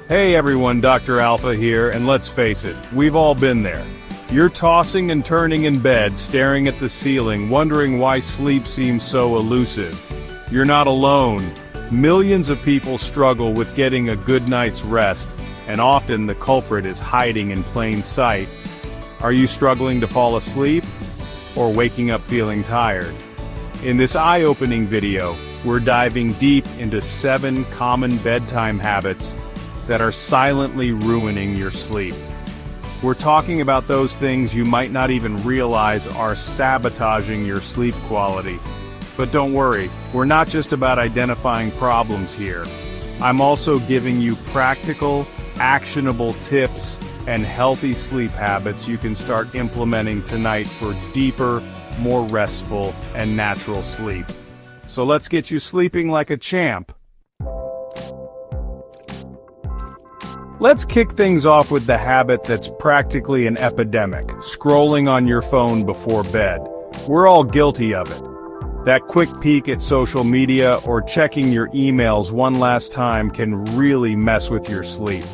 Hey everyone, Dr. Alpha here, and let's face it, we've all been there. You're tossing and turning in bed, staring at the ceiling, wondering why sleep seems so elusive. You're not alone. Millions of people struggle with getting a good night's rest, and often the culprit is hiding in plain sight. Are you struggling to fall asleep? Or waking up feeling tired? In this eye-opening video, we're diving deep into 7 common bedtime habits that are silently ruining your sleep. We're talking about those things you might not even realize are sabotaging your sleep quality. But don't worry, we're not just about identifying problems here. I'm also giving you practical, actionable tips and healthy sleep habits you can start implementing tonight for deeper, more restful, and natural sleep. So let's get you sleeping like a champ. Let's kick things off with the habit that's practically an epidemic, scrolling on your phone before bed. We're all guilty of it. That quick peek at social media or checking your emails one last time can really mess with your sleep.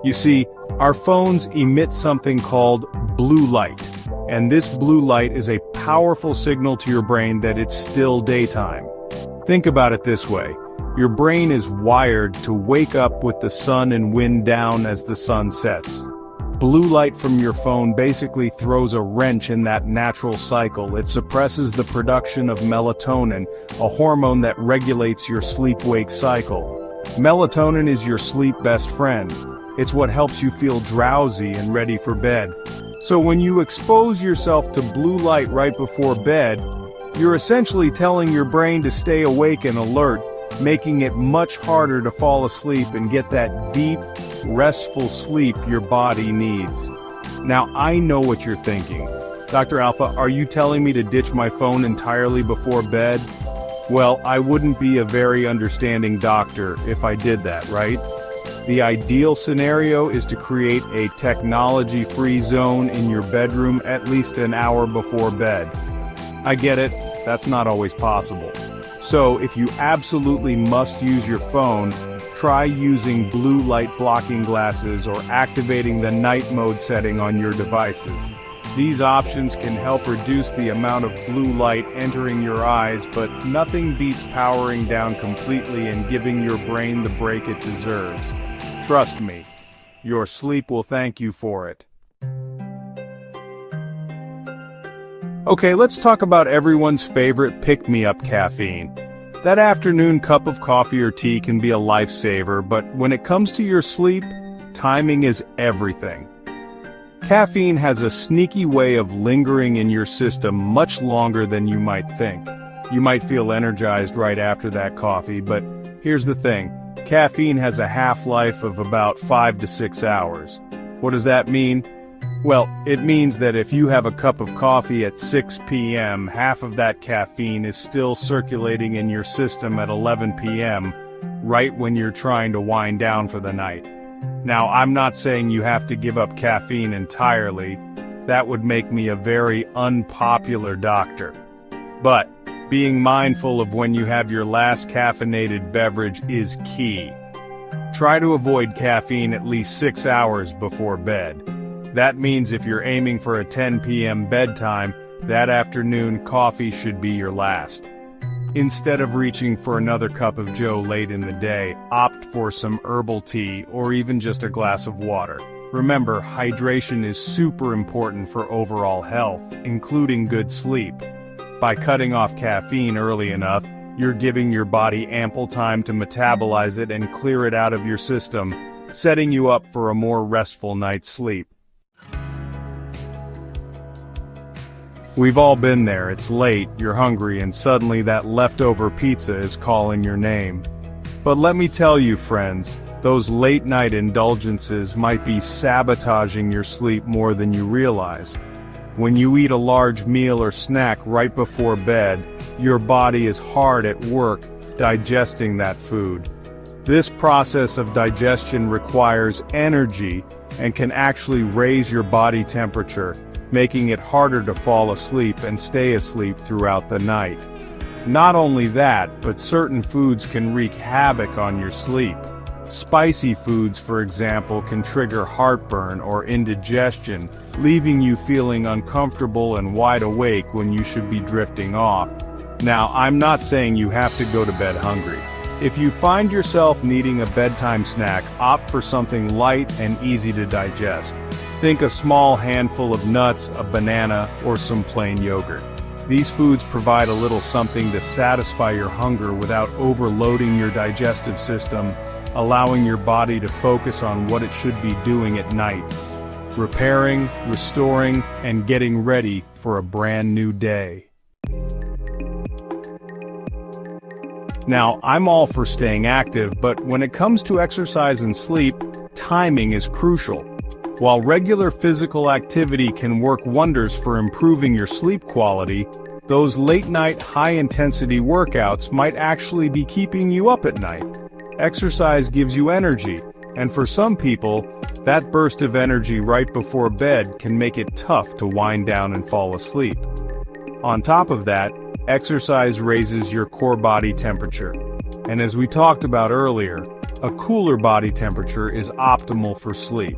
You see, our phones emit something called blue light, and this blue light is a powerful signal to your brain that it's still daytime. Think about it this way. Your brain is wired to wake up with the sun and wind down as the sun sets. Blue light from your phone basically throws a wrench in that natural cycle. It suppresses the production of melatonin, a hormone that regulates your sleep-wake cycle. Melatonin is your sleep best friend. It's what helps you feel drowsy and ready for bed. So when you expose yourself to blue light right before bed, you're essentially telling your brain to stay awake and alert, making it much harder to fall asleep and get that deep, restful sleep your body needs. Now, I know what you're thinking. Dr. Alpha, are you telling me to ditch my phone entirely before bed? Well, I wouldn't be a very understanding doctor if I did that, right? The ideal scenario is to create a technology-free zone in your bedroom at least an hour before bed. I get it, that's not always possible. So, if you absolutely must use your phone, try using blue light blocking glasses or activating the night mode setting on your devices. These options can help reduce the amount of blue light entering your eyes, but nothing beats powering down completely and giving your brain the break it deserves. Trust me, your sleep will thank you for it. Okay, let's talk about everyone's favorite pick-me-up, caffeine. That afternoon cup of coffee or tea can be a lifesaver, but when it comes to your sleep, timing is everything. Caffeine has a sneaky way of lingering in your system much longer than you might think. You might feel energized right after that coffee, but here's the thing. Caffeine has a half-life of about 5 to 6 hours. What does that mean? Well, it means that if you have a cup of coffee at 6 p.m., half of that caffeine is still circulating in your system at 11 p.m., right when you're trying to wind down for the night. Now, I'm not saying you have to give up caffeine entirely. That would make me a very unpopular doctor. But being mindful of when you have your last caffeinated beverage is key. Try to avoid caffeine at least 6 hours before bed. That means if you're aiming for a 10 p.m. bedtime, that afternoon coffee should be your last. Instead of reaching for another cup of joe late in the day, opt for some herbal tea or even just a glass of water. Remember, hydration is super important for overall health, including good sleep. By cutting off caffeine early enough, you're giving your body ample time to metabolize it and clear it out of your system, setting you up for a more restful night's sleep. We've all been there. It's late, you're hungry, and suddenly that leftover pizza is calling your name. But let me tell you, friends, those late-night indulgences might be sabotaging your sleep more than you realize. When you eat a large meal or snack right before bed, your body is hard at work digesting that food. This process of digestion requires energy and can actually raise your body temperature, making it harder to fall asleep and stay asleep throughout the night. Not only that, but certain foods can wreak havoc on your sleep. Spicy foods, for example, can trigger heartburn or indigestion, leaving you feeling uncomfortable and wide awake when you should be drifting off. Now, I'm not saying you have to go to bed hungry. If you find yourself needing a bedtime snack, opt for something light and easy to digest. Think a small handful of nuts, a banana, or some plain yogurt. These foods provide a little something to satisfy your hunger without overloading your digestive system, allowing your body to focus on what it should be doing at night. Repairing, restoring, and getting ready for a brand new day. Now, I'm all for staying active, but when it comes to exercise and sleep, timing is crucial. While regular physical activity can work wonders for improving your sleep quality, those late-night, high-intensity workouts might actually be keeping you up at night. Exercise gives you energy, and for some people, that burst of energy right before bed can make it tough to wind down and fall asleep. On top of that, exercise raises your core body temperature. And as we talked about earlier, a cooler body temperature is optimal for sleep.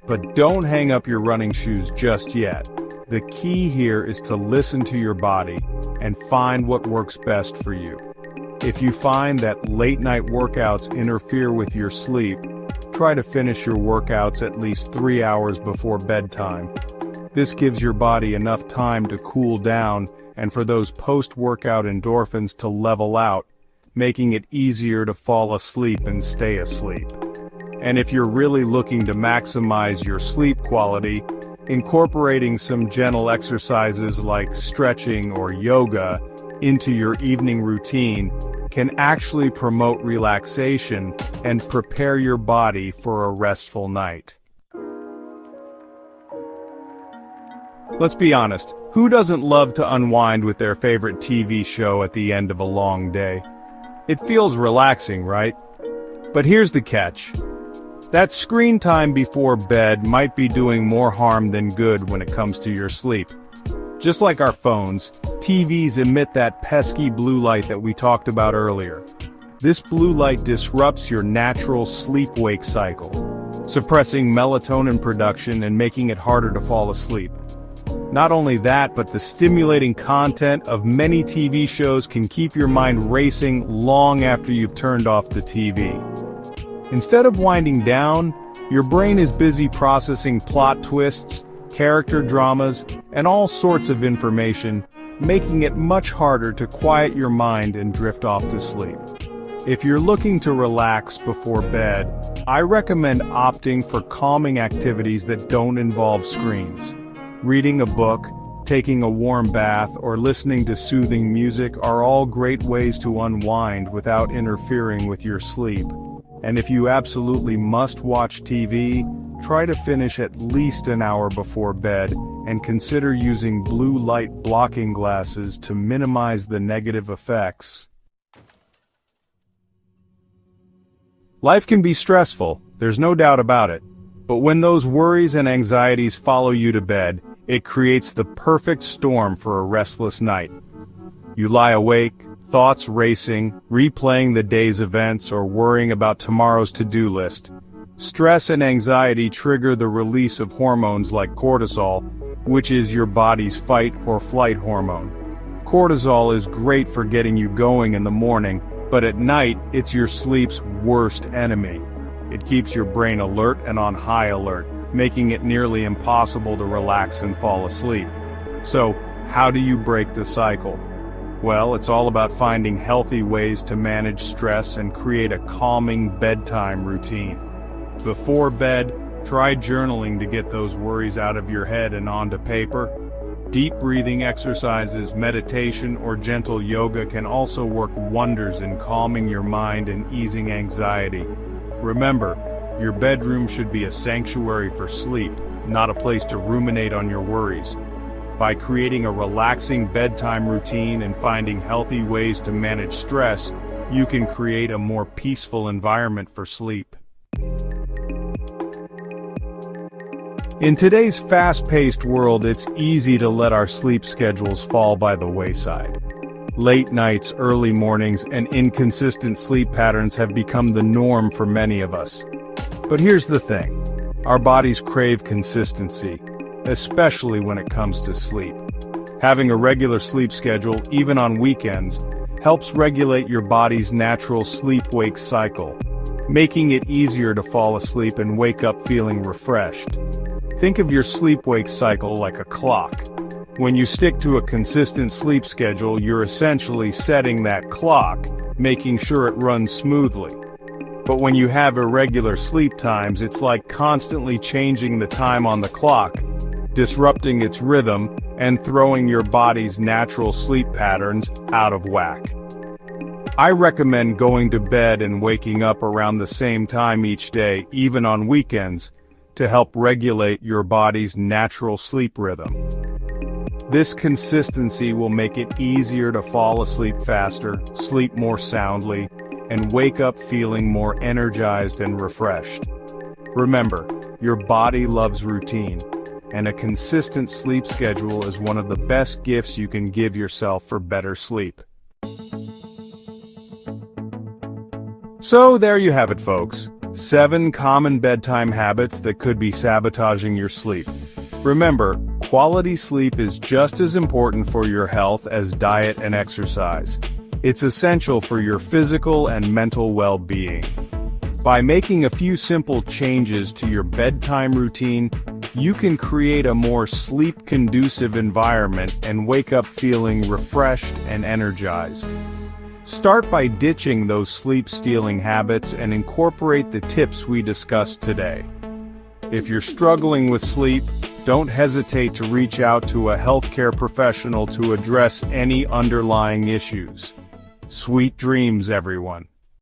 But don't hang up your running shoes just yet. The key here is to listen to your body and find what works best for you. If you find that late-night workouts interfere with your sleep, try to finish your workouts at least 3 hours before bedtime. This gives your body enough time to cool down and for those post-workout endorphins to level out, making it easier to fall asleep and stay asleep. And if you're really looking to maximize your sleep quality, incorporating some gentle exercises like stretching or yoga into your evening routine can actually promote relaxation and prepare your body for a restful night. Let's be honest, who doesn't love to unwind with their favorite TV show at the end of a long day? It feels relaxing, right? But here's the catch. That screen time before bed might be doing more harm than good when it comes to your sleep. Just like our phones, TVs emit that pesky blue light that we talked about earlier. This blue light disrupts your natural sleep-wake cycle, suppressing melatonin production and making it harder to fall asleep. Not only that, but the stimulating content of many TV shows can keep your mind racing long after you've turned off the TV. Instead of winding down, your brain is busy processing plot twists, character dramas, and all sorts of information, making it much harder to quiet your mind and drift off to sleep. If you're looking to relax before bed, I recommend opting for calming activities that don't involve screens. Reading a book, taking a warm bath, or listening to soothing music are all great ways to unwind without interfering with your sleep. And if you absolutely must watch TV, try to finish at least an hour before bed, and consider using blue light blocking glasses to minimize the negative effects. Life can be stressful, there's no doubt about it. But when those worries and anxieties follow you to bed, it creates the perfect storm for a restless night. You lie awake, thoughts racing, replaying the day's events or worrying about tomorrow's to-do list. Stress and anxiety trigger the release of hormones like cortisol, which is your body's fight or flight hormone. Cortisol is great for getting you going in the morning, but at night, it's your sleep's worst enemy. It keeps your brain alert and on high alert, making it nearly impossible to relax and fall asleep. So, how do you break the cycle? Well, it's all about finding healthy ways to manage stress and create a calming bedtime routine. Before bed, try journaling to get those worries out of your head and onto paper. Deep breathing exercises, meditation, or gentle yoga can also work wonders in calming your mind and easing anxiety. Remember, your bedroom should be a sanctuary for sleep, not a place to ruminate on your worries. By creating a relaxing bedtime routine and finding healthy ways to manage stress, you can create a more peaceful environment for sleep. In today's fast-paced world, it's easy to let our sleep schedules fall by the wayside. Late nights, early mornings, and inconsistent sleep patterns have become the norm for many of us. But here's the thing. Our bodies crave consistency, especially when it comes to sleep. Having a regular sleep schedule, even on weekends, helps regulate your body's natural sleep-wake cycle, making it easier to fall asleep and wake up feeling refreshed. Think of your sleep-wake cycle like a clock. When you stick to a consistent sleep schedule, you're essentially setting that clock, making sure it runs smoothly. But when you have irregular sleep times, it's like constantly changing the time on the clock, disrupting its rhythm, and throwing your body's natural sleep patterns out of whack. I recommend going to bed and waking up around the same time each day, even on weekends, to help regulate your body's natural sleep rhythm. This consistency will make it easier to fall asleep faster, sleep more soundly, and wake up feeling more energized and refreshed. Remember, your body loves routine, and a consistent sleep schedule is one of the best gifts you can give yourself for better sleep. So there you have it, folks. 7 common bedtime habits that could be sabotaging your sleep. Remember, quality sleep is just as important for your health as diet and exercise. It's essential for your physical and mental well-being. By making a few simple changes to your bedtime routine, you can create a more sleep-conducive environment and wake up feeling refreshed and energized. Start by ditching those sleep-stealing habits and incorporate the tips we discussed today. If you're struggling with sleep, don't hesitate to reach out to a healthcare professional to address any underlying issues. Sweet dreams, everyone.